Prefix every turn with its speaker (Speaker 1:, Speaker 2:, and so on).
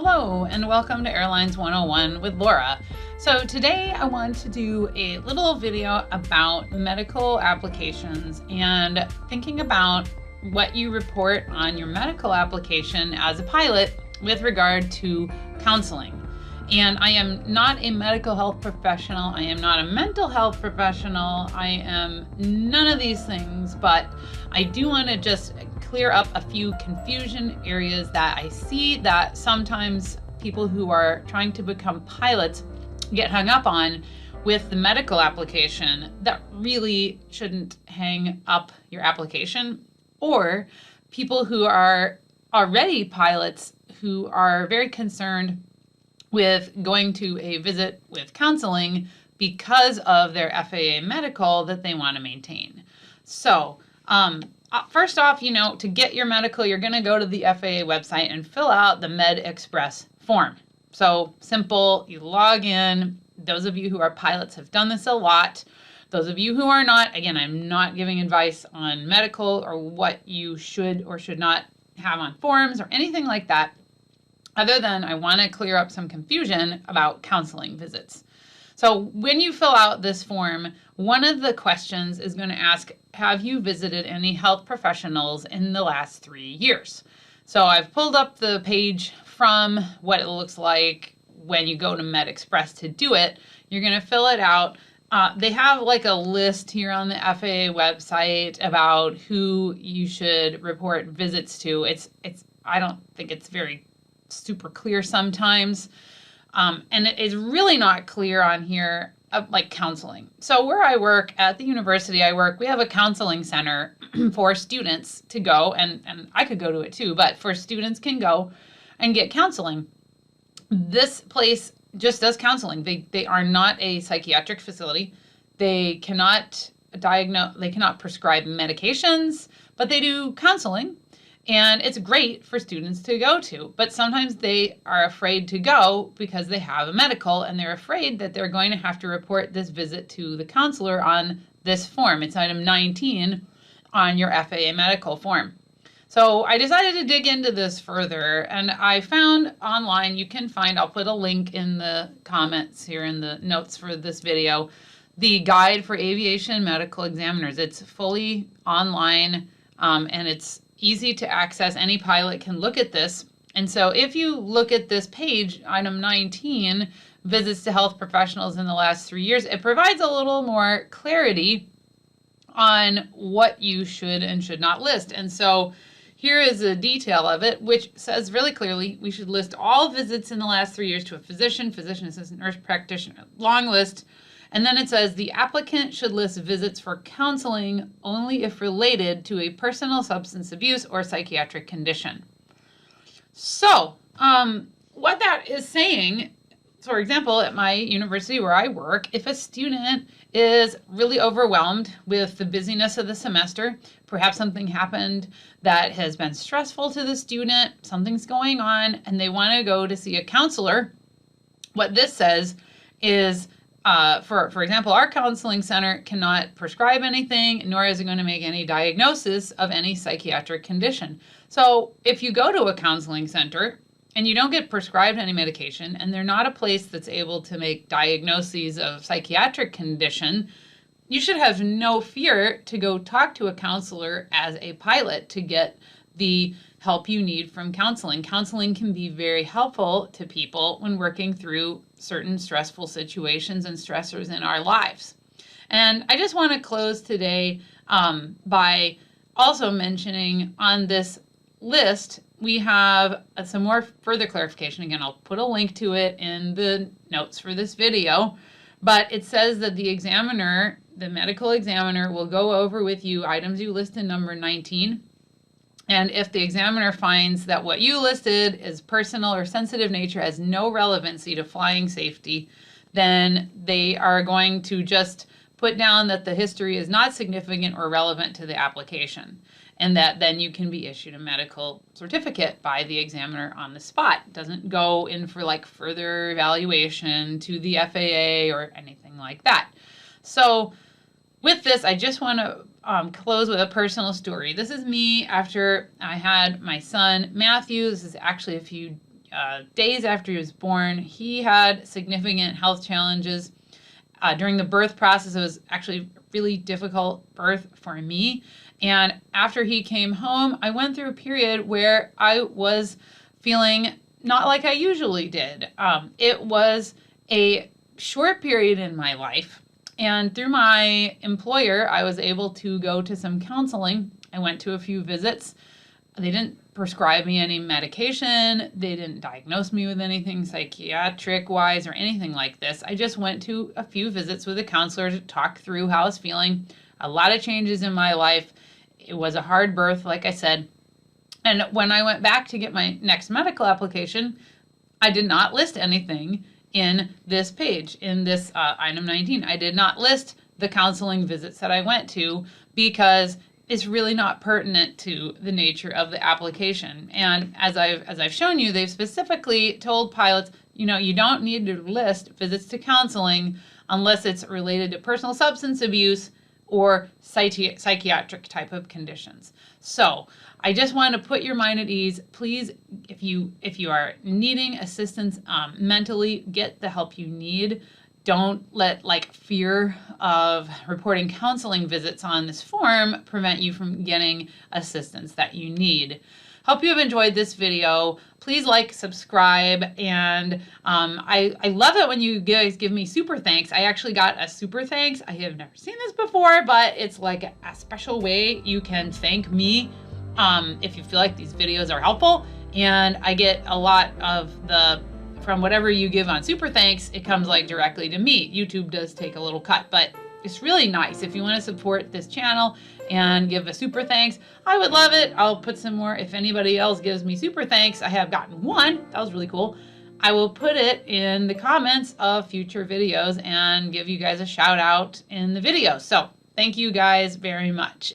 Speaker 1: Hello and welcome to Airlines 101 with Laura. So today I want to do a little video about medical applications and thinking about what you report on your medical application as a pilot with regard to counseling. And I am not a medical health professional. I am not a mental health professional. I am none of these things, but I do want to just clear up a few confusion areas that I see that sometimes people who are trying to become pilots get hung up on with the medical application that really shouldn't hang up your application, or people who are already pilots who are very concerned with going to a visit with counseling because of their FAA medical that they want to maintain. So first off, to get your medical, you're going to go to the FAA website and fill out the MedExpress form. So simple, you log in. Those of you who are pilots have done this a lot. Those of you who are not, again, I'm not giving advice on medical or what you should or should not have on forms or anything like that, other than I want to clear up some confusion about counseling visits. So when you fill out this form, one of the questions is going to ask, have you visited any health professionals in the last 3 years? So I've pulled up the page from what it looks like when you go to MedExpress to do it. You're going to fill it out. They have like a list here on the FAA website about who you should report visits to. I don't think it's very super clear sometimes. And it is really not clear on here like counseling. So where I work at the university we have a counseling center for students to go, and I could go to it too, but for students can go and get counseling. This place just does counseling. They are not a psychiatric facility. They cannot prescribe medications, but they do counseling. And it's great for students to go to, but sometimes they are afraid to go because they have a medical and they're afraid that they're going to have to report this visit to the counselor on this form. It's item 19 on your FAA medical form. So I decided to dig into this further, and I found online, I'll put a link in the comments here in the notes for this video, the guide for aviation medical examiners. It's fully online and it's easy to access. Any pilot can look at this. And so if you look at this page, item 19, visits to health professionals in the last 3 years, it provides a little more clarity on what you should and should not list. And so here is a detail of it, which says really clearly we should list all visits in the last 3 years to a physician, physician assistant, nurse practitioner, long list. And then it says the applicant should list visits for counseling only if related to a personal substance abuse or psychiatric condition. So what that is saying, for example, at my university where I work, if a student is really overwhelmed with the busyness of the semester, perhaps something happened that has been stressful to the student, something's going on, and they want to go to see a counselor, what this says is, for example, our counseling center cannot prescribe anything, nor is it going to make any diagnosis of any psychiatric condition. So if you go to a counseling center and you don't get prescribed any medication, and they're not a place that's able to make diagnoses of psychiatric condition, you should have no fear to go talk to a counselor as a pilot to get the help you need from counseling. Counseling can be very helpful to people when working through certain stressful situations and stressors in our lives. And I just want to close today by also mentioning on this list, we have some more further clarification. Again, I'll put a link to it in the notes for this video, but it says that the examiner, the medical examiner, will go over with you items you list in number 19. And if the examiner finds that what you listed is personal or sensitive nature, has no relevancy to flying safety, then they are going to just put down that the history is not significant or relevant to the application, and that then you can be issued a medical certificate by the examiner on the spot. It doesn't go in for like further evaluation to the FAA or anything like that. So with this, I just want to close with a personal story. This is me after I had my son, Matthew. This is actually a few days after he was born, he had significant health challenges. During the birth process, it was actually a really difficult birth for me. And after he came home, I went through a period where I was feeling not like I usually did. It was a short period in my life. And through my employer, I was able to go to some counseling. I went to a few visits. They didn't prescribe me any medication. They didn't diagnose me with anything psychiatric-wise or anything like this. I just went to a few visits with a counselor to talk through how I was feeling. A lot of changes in my life. It was a hard birth, like I said. And when I went back to get my next medical application, I did not list anything in this page, in this item 19. I did not list the counseling visits that I went to because it's really not pertinent to the nature of the application. And as I've shown you, they've specifically told pilots, you don't need to list visits to counseling unless it's related to personal substance abuse or psychiatric type of conditions. So I just want to put your mind at ease. Please, if you are needing assistance mentally, get the help you need. Don't let fear of reporting counseling visits on this form prevent you from getting assistance that you need. Hope you have enjoyed this video. Please like, subscribe, and I love it when you guys give me super thanks. I actually got a super thanks. I have never seen this before, but it's like a special way you can thank me if you feel like these videos are helpful. And I get a lot of from whatever you give on super thanks, it comes directly to me. YouTube does take a little cut, but it's really nice. If you want to support this channel and give a super thanks, I would love it. I'll put some more. If anybody else gives me super thanks, I have gotten one. That was really cool. I will put it in the comments of future videos and give you guys a shout out in the video. So thank you guys very much.